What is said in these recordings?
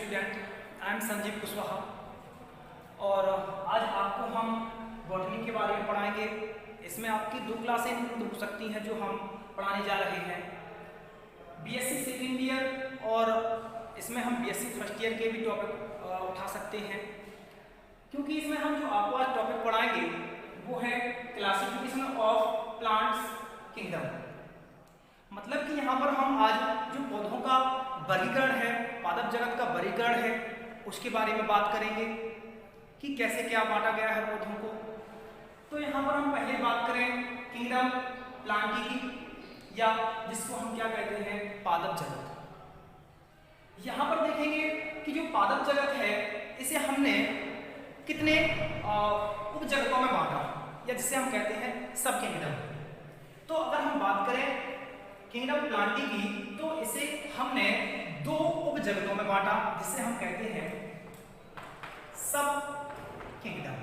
Student, I am Sanjeev Kushwaha और आज आपको हम बॉटनी के बारे में पढ़ाएंगे। इसमें आपकी दो क्लासें हो सकती हैं जो हम पढ़ाने जा रहे हैं, बीएससी सेकेंड ईयर और इसमें हम बीएससी फर्स्ट ईयर के भी टॉपिक उठा सकते हैं, क्योंकि इसमें हम जो आपको आज टॉपिक पढ़ाएंगे वो है क्लासिफिकेशन ऑफ प्लांट्स किंगडम। मतलब कि यहाँ पर हम आज जो पौधों का वर्गीकरण है, पादप जगत का वर्गीकरण है, उसके बारे में बात करेंगे कि कैसे क्या बांटा गया है पौधों को। तो यहाँ पर हम पहले बात करें किंगडम प्लांटी की, या जिसको हम क्या कहते हैं पादप जगत। यहाँ पर देखेंगे कि जो पादप जगत है इसे हमने कितने उप जगतों में बांटा, या जिसे हम कहते हैं सब किंगडम। तो अगर हम बात करें किंगडम प्लांटी की, तो इसे हमने दो उप जगतों में बांटा, जिसे हम कहते हैं सब किंगडम।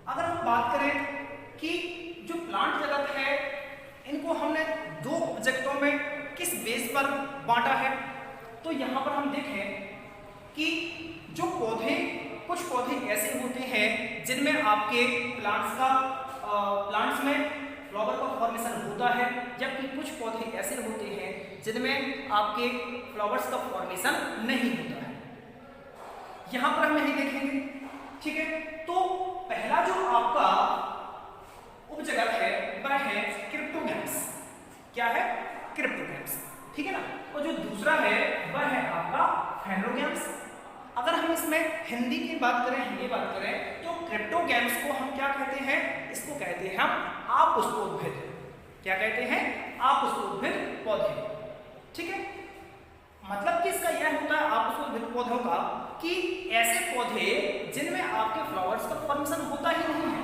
अगर हम बात करें कि जो प्लांट जगत है इनको हमने दो उप जगतों में किस बेस पर बांटा है, तो यहां पर हम देखें कि जो पौधे, कुछ पौधे ऐसे होते हैं जिनमें आपके प्लांट्स में फ्लावर का फॉर्मेशन होता है, जबकि कुछ पौधे ऐसे होते हैं जिनमें आपके फ्लावर्स का फॉर्मेशन नहीं होता है। यहां पर हम यही देखेंगे, ठीक है। तो पहला जो आपका उपजगत है वह है क्रिप्टोगैम्स। क्या है? क्रिप्टोगैम्स, ठीक है ना। और जो दूसरा है वह है आपका फेनोगैम्स। अगर हम इसमें हिंदी की बात करें तो क्रिप्टोगैम्स को हम क्या कहते हैं? इसको कहते हैं हम अपुष्पोद्भिद। क्या कहते हैं? अपुष्पोद्भिद पौधे, ठीक है। मतलब कि इसका यह होता है अपुष्पोद्भिद पौधों का कि ऐसे पौधे जिनमें आपके फ्लावर्स का फॉर्मेशन होता ही नहीं है,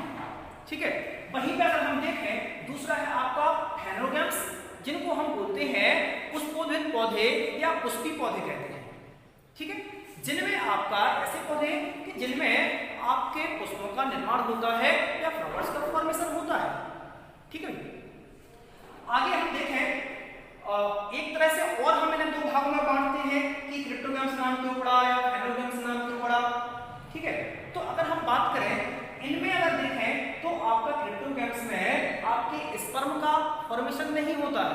ठीक है। वहीं पर अगर हम देखें दूसरा है आपका फेनोगैम्स, जिनको हम बोलते हैं पुष्पोद्भिद पौधे या पुष्पी पौधे कहते हैं, ठीक है। जिनमें आपका ऐसे पौधे कि जिनमें आपके पुष्पों का निर्माण होता है या फ्लावर्स का फॉर्मेशन होता है, ठीक है। आगे हम देखें एक तरह से और हम इन्हें दो भागों में बांटते हैं कि क्रिप्टोगैम्स नाम क्यों पड़ा या फेनोगैम्स नाम क्यों पड़ा, ठीक है। तो अगर हम बात करें इनमें, अगर देखें तो आपका क्रिप्टोगैम्स में आपके स्पर्म का फॉर्मेशन नहीं होता है,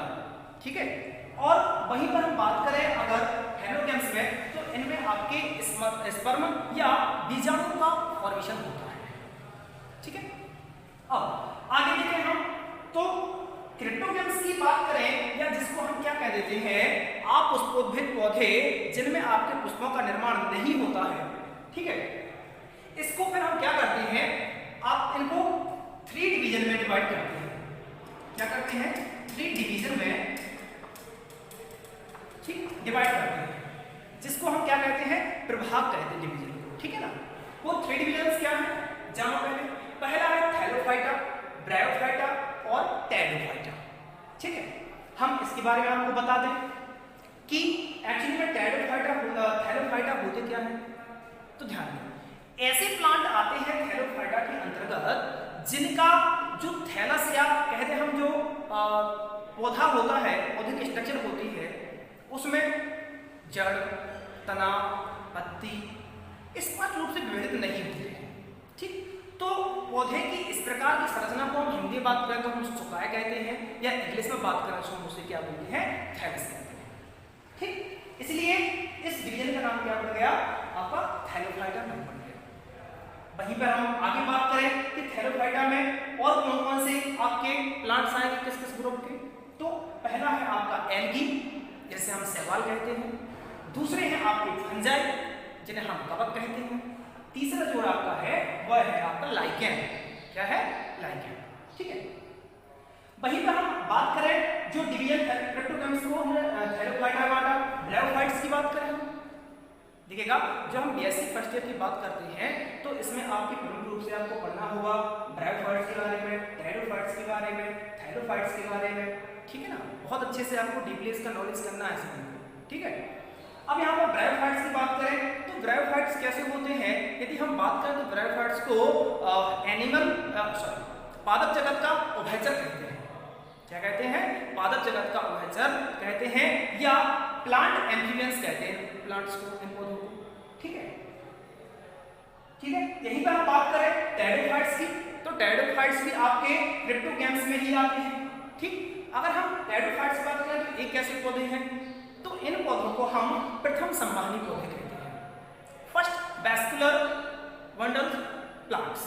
ठीक है। और वहीं पर हम बात करें अगर फेनोगैम्स में, तो इनमें आपके स्पर्म या बीजाणु का फॉर्मेशन होता है, ठीक है। अब आगे देखें हम, तो क्रिप्टोगैम्स की बात करें, या जिसको हम क्या कह देते हैं अपुष्पोद्भिद पौधे जिनमें आपके पुष्पों का निर्माण नहीं होता है, ठीक है। इसको फिर हम क्या करते हैं, आप इनको 3 डिवीजन में डिवाइड करते हैं। क्या करते हैं? 3 डिवीजन में, ठीक, डिवाइड करते हैं, जिसको हम क्या कहते हैं प्रभाग कहते हैं डिवीजन को, ठीक है ना। वो 3 डिवीजन क्या है? जानो पहला है थैलोफाइटा, ब्रायोफाइटा और टेरिडोफाइटा, ठीक है। हम इसके बारे में आपको बता दें कि एक्चुअली में थैलोफाइटा होते क्या है। तो ध्यान दें, ऐसे प्लांट आते हैं थैलोफाइटा के अंतर्गत जिनका जो थैलस या कहते हैं हम जो पौधा होता है, पौधे की स्ट्रक्चर होती है, उसमें जड़, तना, पत्ती स्पष्ट रूप से विभाजित नहीं होते हैं, ठीक। तो पौधे की इस प्रकार की संरचना को हम हिंदी में बात करें तो हम सुकाय कहते हैं, या इंग्लिश में बात करें तो हम उसे क्या बोलते हैं? थैलस कहते हैं, ठीक। इसलिए इस डिवीजन का नाम क्या पड़ गया? आपका थैलोफाइटा नाम पड़ गया। वहीं पर हम आगे बात करें कि थैलोफाइटा में और कौन कौन से आपके प्लांट्स आएंगे, किस किस ग्रुप के। तो पहला है आपका एल्गी, जैसे हम शैवाल कहते हैं। दूसरे हैं आपके फंजाई, जिन्हें हम कवक कहते हैं। तीसरा जो आपका है वह है आपका लाइकेन। क्या है? लाइकेन, ठीक है। वहीं पर हम बात करें जो डिवीजन क्रिप्टोगैम्स को हमने थैलोफाइटा बांटा, ब्रायोफाइट्स की बात करें हम, देखिएगा जो हम बीएससी फर्स्ट ईयर की बात करते हैं तो इसमें आपके प्रमुख रूप से आपको पढ़ना होगा ब्रायोफाइट्स के बारे में, टेरिडोफाइट्स के बारे में, थैलोफाइट्स के बारे में, ठीक है ना। बहुत अच्छे से आपको डीपली इसका नॉलेज करना है इसमें, ठीक है। अब यहाँ पर ब्रायोफाइट्स की बात करें तो ब्रायोफाइट्स कैसे होते हैं? यदि हम बात करें तो ब्रायोफाइट्स को पादप जगत का उभयचर कहते हैं, क्या कहते हैं, पादप जगत का उभयचर कहते हैं या प्लांट एम्फीबियंस कहते हैं प्लांट्स को, इन पौधों को। ठीक है, ठीक है। यहीं पर हम बात करें टेरिडोफाइट्स की, तो टेरिडोफाइट्स भी आपके क्रिप्टोगैम्स में ही आते हैं। ठीक, अगर हम टेरिडोफाइट्स की बात करें तो एक ऐसे पौधे हैं, तो इन पौधों को हम प्रथम संवहनी पौधे कहते हैं, फर्स्ट वैस्कुलर बंडल प्लांट्स।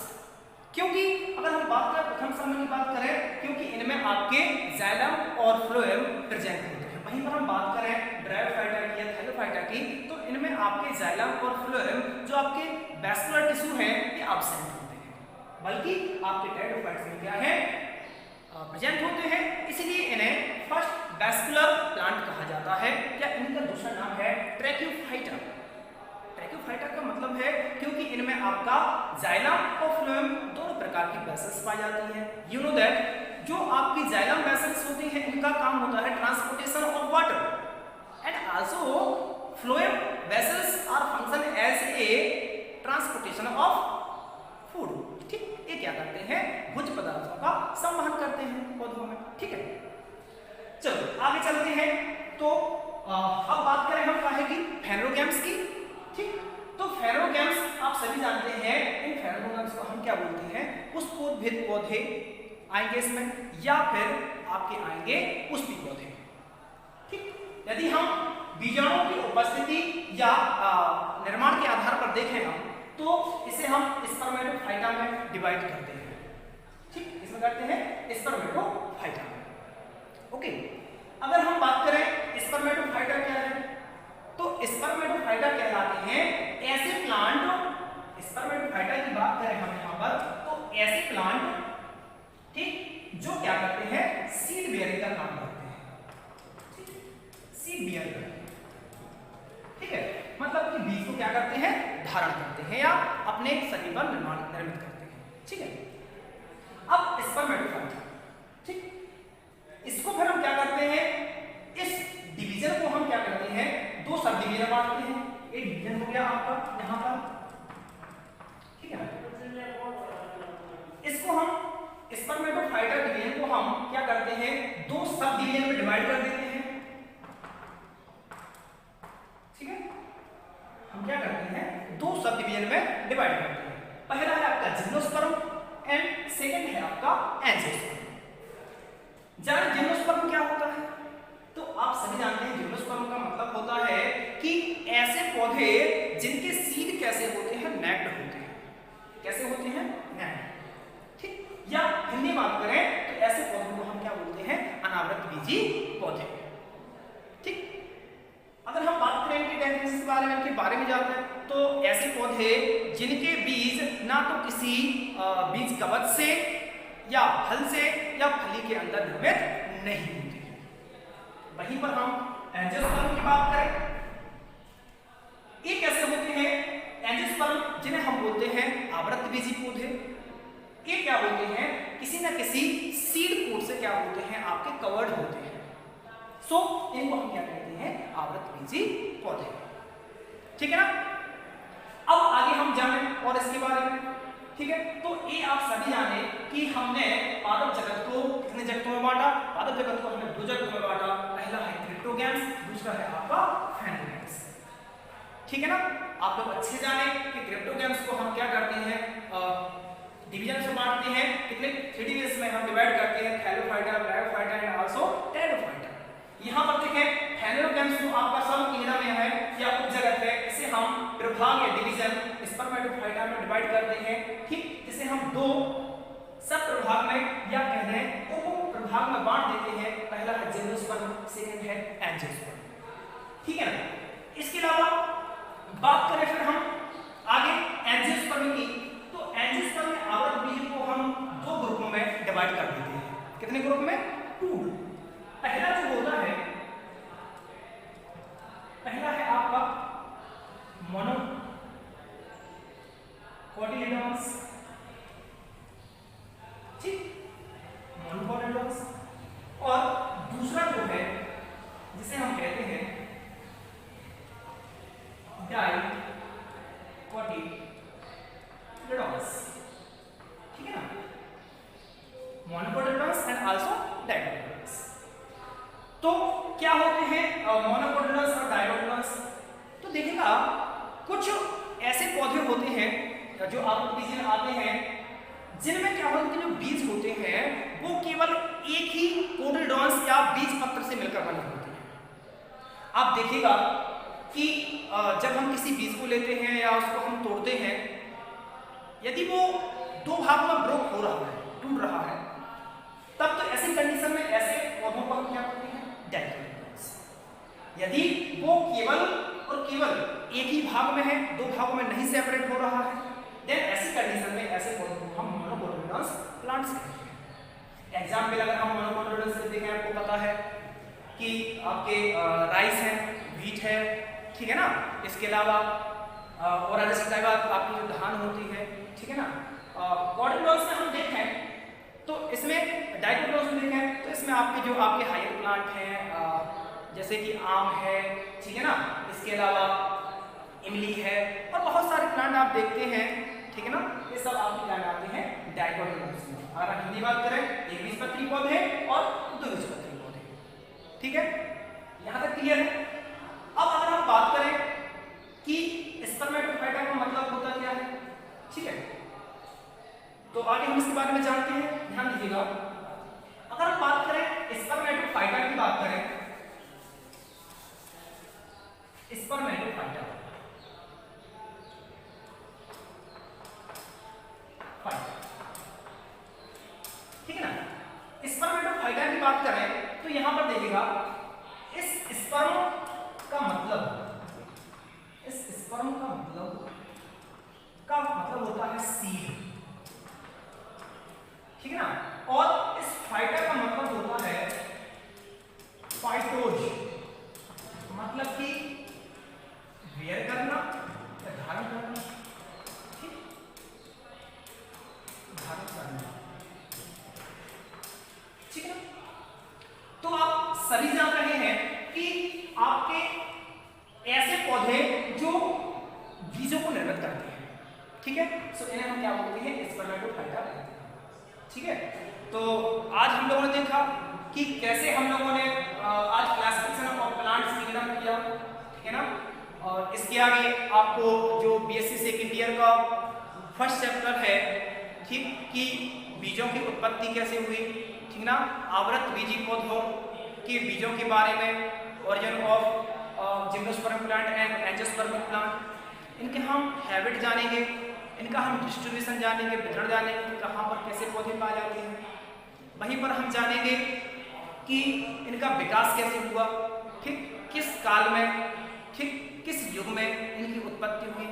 क्योंकि अगर हम बात करें प्रथम संवहनी की बात करें, क्योंकि इनमें आपके जाइलम और फ्लोएम प्रेजेंट होते हैं। वहीं पर हम बात करें ब्रायोफाइटा की या थैलोफाइटा की, तो इनमें आपके जाइलम और फ्लोएम जो आपके वैस्कुलर टिश्यू हैं ये एब्सेंट होते हैं, बल्कि आपके टेरिडोफाइट्स में क्या है, प्रेजेंट होते हैं। इसलिए इन्हें फर्स्ट वैस्कुलर प्लांट कहा जाता है, या इनका दूसरा नाम है ट्रैक्योफाइटा। ट्रैक्योफाइटा का मतलब है क्योंकि इनमें आपका जाइलम और फ्लोएम दोनों प्रकार की वेसल्स पाई जाती हैं। यू नो दैट जो आपकी जाइलम वेसल्स होती हैं इनका काम होता है transportation of water, and also phloem vessels are function as a transportation of food. ठीक, ये क्या करते हैं, भोज्य पदार्थों का संवहन करते हैं पौधों में। ठीक है, चलो आगे चलते हैं। तो अब बात करें हम काहे की, फेनोगैम्स की। ठीक, तो फेनोगैम्स आप सभी जानते हैं, इन फेनोगैम्स को हम क्या बोलते हैं, पुष्पोद्भिद पौधे आएंगे इसमें, या फिर आपके आएंगे पुष्पी पौधे। ठीक, यदि हम बीजाणुओं की उपस्थिति या निर्माण के आधार पर देखें हम, तो इसे हम स्पर्मेटोफाइटा में डिवाइड करते हैं। ठीक, इसमें करते हैं स्पर्मेटोफाइटा में। ओके, अगर हम बात करें स्पर्मेटोफाइटा क्या है, तो स्पर्मेटोफाइटा कहलाते हैं ऐसे प्लांट, स्पर्मेटोफाइटा की बात करें हम यहाँ पर, तो ऐसे प्लांट, ठीक, जो क्या करते हैं, सीड बेयरिंग का काम करते हैं। सीड बेयरिंग, ठीक है, मतलब कि बीज को क्या करते हैं, धारण करते हैं या अपने शरीर पर निर्मित करते हैं। ठीक है, अब स्पर्मेटोफाइटा, ठीक, इसको फिर हम क्या करते हैं, इस डिवीजन को हम क्या करते हैं, दो सब डिवीजन बांटते हैं। एक डिवीजन हो गया आपका यहाँ पर, ठीक है, इसको हम स्पर्मेटोफाइटा डिवीजन को हम क्या करते हैं, दो सब डिवीजन में डिवाइड कर देते हैं। ठीक है, हम क्या करते हैं, दो सब डिवीजन में डिवाइड करते हैं। पहला है आपका जिम्नोस्पर्म एंड सेकंड है आपका एंजियोस्पर्म। जाने जिम्नोस्पर्म क्या होता है, तो आप सभी जानते हैं जिम्नोस्पर्म का मतलब होता है कि ऐसे पौधे जिनके सीड कैसे होते हैं, नेक्ड होते हैं। कैसे होते हैं, नेक्ड। ठीक, या हिंदी बात करें तो ऐसे पौधों को हम क्या बोलते हैं, अनावृत बीजी पौधे। ठीक, अगर हम बात करें इनके डेफिनेशन के बारे में, इनके बारे में जानते हैं, तो ऐसे पौधे जिनके बीज ना तो किसी बीज कवच से या फल से या फली के अंदर निर्मित नहीं होते हैं। वहीं पर हम एंजियोस्पर्म की बात करें, ये कैसे होते हैं, एंजियोस्पर्म जिन्हें हम बोलते हैं आवृत बीजी पौधे, ये क्या होते हैं, किसी न किसी सीड कोट से क्या होते हैं, आपके कवर्ड होते हैं। सो इनको हम क्या कहते हैं, आवृत बीजी पौधे। ठीक है ना, अब आगे हम जाने और इसके बारे में। ठीक है, तो ये आप सभी जाने कि हमने पादप जगत को कितने जगतों में बांटा, पादप जगत को हमने दो जगतों में बांटा। पहला है क्रिप्टोगैम्स, दूसरा है आपका फेनोगैम्स। ठीक है ना, आप लोग अच्छे जाने कि क्रिप्टोगैम्स को हम क्या करते हैं, डिवीजन से बांटते हैं, कितने 3 डिवीजन में हम डिवाइड करते हैं, Thallophyta, bryophyta and also pteridophyta. यहाँ पर देखें फेनोगैम्स जो आपका सब किंगडम में है या उप जगत है, इसे हम प्रभाग या डिवीजन स्पर्मेटोफाइटा में डिवाइड करते हैं। ठीक, इसे हम दो सब प्रभाग में या कह दें उप प्रभाग में बांट देते हैं। पहला है जिम्नोस्पर्म, सेकंड है एंजियोस्पर्म। ठीक है ना, इसके अलावा बात करें फिर हम आगे एंजियोस्पर्म की, तो एंजियोस्पर्म में आवृत बीज को हम दो ग्रुपों में डिवाइड कर देते हैं। कितने ग्रुप में, 2। पहला जो होता है, पहला है आपका मोनोकोटिलेडोन्स। ठीक, मोनोकोटिलेडोन्स, और दूसरा जो है जिसे हम कहते हैं डाइकोटिलेडोन्स। ठीक है ना, मोनोकोटिलेडोन्स एंड आल्सो डाइकोटिलेडोन्स। मोनोकोटिलस और डायोकोटिलस। तो देखिएगा कुछ ऐसे पौधे होते हैं जो आपके आते हैं जिनमें क्या होता है, जो बीज होते हैं वो केवल एक ही कोटिलडॉन्स या बीज पत्र से मिलकर बने होते हैं। आप देखिएगा कि जब हम किसी बीज को लेते हैं या उसको हम तोड़ते हैं, यदि वो दो भागों में ब्रोक हो रहा है, टूट रहा है, तब तो ऐसी कंडीशन में ऐसे पौधों को हम क्या कहते हैं, डाइकोटिलडॉन्स। यदि वो केवल और केवल एक ही भाग में है, दो भागों में नहीं सेपरेट हो रहा है, देन ऐसी कंडीशन में ऐसे पौधों को हम मोनोकोटिलडॉन्स प्लांट्स कहते हैं। एग्जाम्पल अगर हम मोनोकोटिलडॉन्स से देखें, आपको पता है कि आपके राइस है, व्हीट है, ठीक है ना, इसके अलावा और अदर आपकी जो धान होती है, ठीक है ना। कोटिलडॉन्स में हम देखें तो इसमें डाइकोटिलडॉन्स में देखें तो इसमें आपके जो आपके हायर प्लांट हैं जैसे कि आम है, ठीक है ना, इसके अलावा इमली है और बहुत सारे प्लांट आप देखते हैं, ठीक है ना, ये सब आपके प्लांट आते हैं डाइकोटिलडॉन्स में। अगर हम हिंदी बात करें, एक बीजपत्री पौधे और दो बीजपत्री पौधे, ठीक है, यहाँ तक क्लियर है। अब अगर हम बात करें कि स्पर्मेटोफाइटा का मतलब होता क्या है, ठीक है, तो आगे हम इसके बारे में जानते हैं। ध्यान दीजिएगा, अगर हम बात करें स्पर्मेटोफाइटा की बात करें, स्पर्मेटोफाइटा ठीक है ना, स्पर्मेटोफाइटा की बात करें तो यहां पर देखिएगा इस स्पर्म का मतलब, इस स्पर्म का मतलब होता है सीड, ठीक है ना, और इस फाइटा का मतलब होता है फाइटोज, मतलब कि वेयर करना या धारण करना, ठीक, धारण करना, ठीक है। तो आप सभी जान रहे हैं कि आपके ऐसे पौधे जो बीजों को निर्मित करते हैं, ठीक है, सो इन्हें हम क्या बोलते हैं, स्पर्मेटोफाइटा कहते हैं, ठीक है। तो आज हम लोगों ने देखा कि कैसे हम लोगों ने आज क्लासिफिकेशन ऑफ प्लांट्स किंगडम किया, ठीक है ना, और इसके आगे आपको जो बीएससी सेकेंड ईयर का फर्स्ट चैप्टर है, ठीक, कि बीजों की उत्पत्ति कैसे हुई, ठीक ना, आवृत बीजी पौधों के बीजों के बारे में, origin of gymnosperm plant and angiosperm plant, इनके हम हैबिट जानेंगे, इनका हम डिस्ट्रीब्यूशन जानेंगे, वितरण जानेंगे कि कहाँ पर कैसे पौधे पाए जाते हैं। वहीं पर हम जानेंगे कि इनका विकास कैसे हुआ, ठीक, किस काल में, ठीक, किस युग में इनकी उत्पत्ति हुई,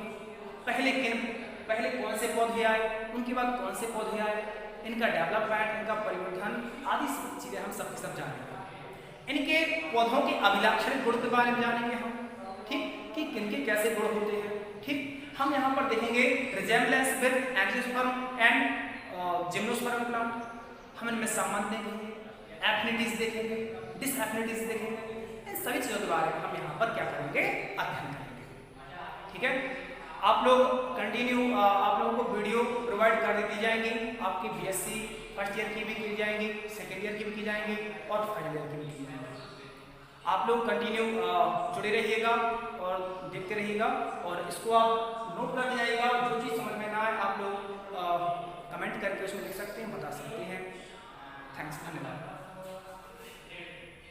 पहले कौन से पौधे आए, उनके बाद कौन से पौधे आए, इनका डेवलपमेंट, इनका परिवर्धन आदि चीज़ें हम सब जानेंगे। इनके पौधों के अभिलाक्षणिक गुण के बारे में जानेंगे हम, ठीक, कि किनके कैसे गुण होते हैं, ठीक। हम यहाँ पर देखेंगे resemblance with angiosperm and gymnosperm plant, हम इनमें संबंध देखेंगे, एफिनिटीज देखेंगे, डिसएफिनिटीज देखेंगे, इन सभी चीज़ों के बारे में हम यहाँ पर क्या करेंगे, अध्ययन करेंगे, ठीक है। आप लोग कंटिन्यू, आप लोगों को वीडियो प्रोवाइड कर दी जाएंगी, आपकी बीएससी फर्स्ट ईयर की भी की जाएंगी, सेकेंड ईयर की भी की जाएंगी और फाइनल ईयर की भी की जाएंगी। आप लोग कंटिन्यू जुड़े रहिएगा और देखते रहिएगा और इसको आप नोट कर जाइएगा। जो चीज़ समझ में ना आए आप लोग कमेंट करके उसमें लिख सकते हैं, बता सकते हैं। थैंक्स, धन्यवाद।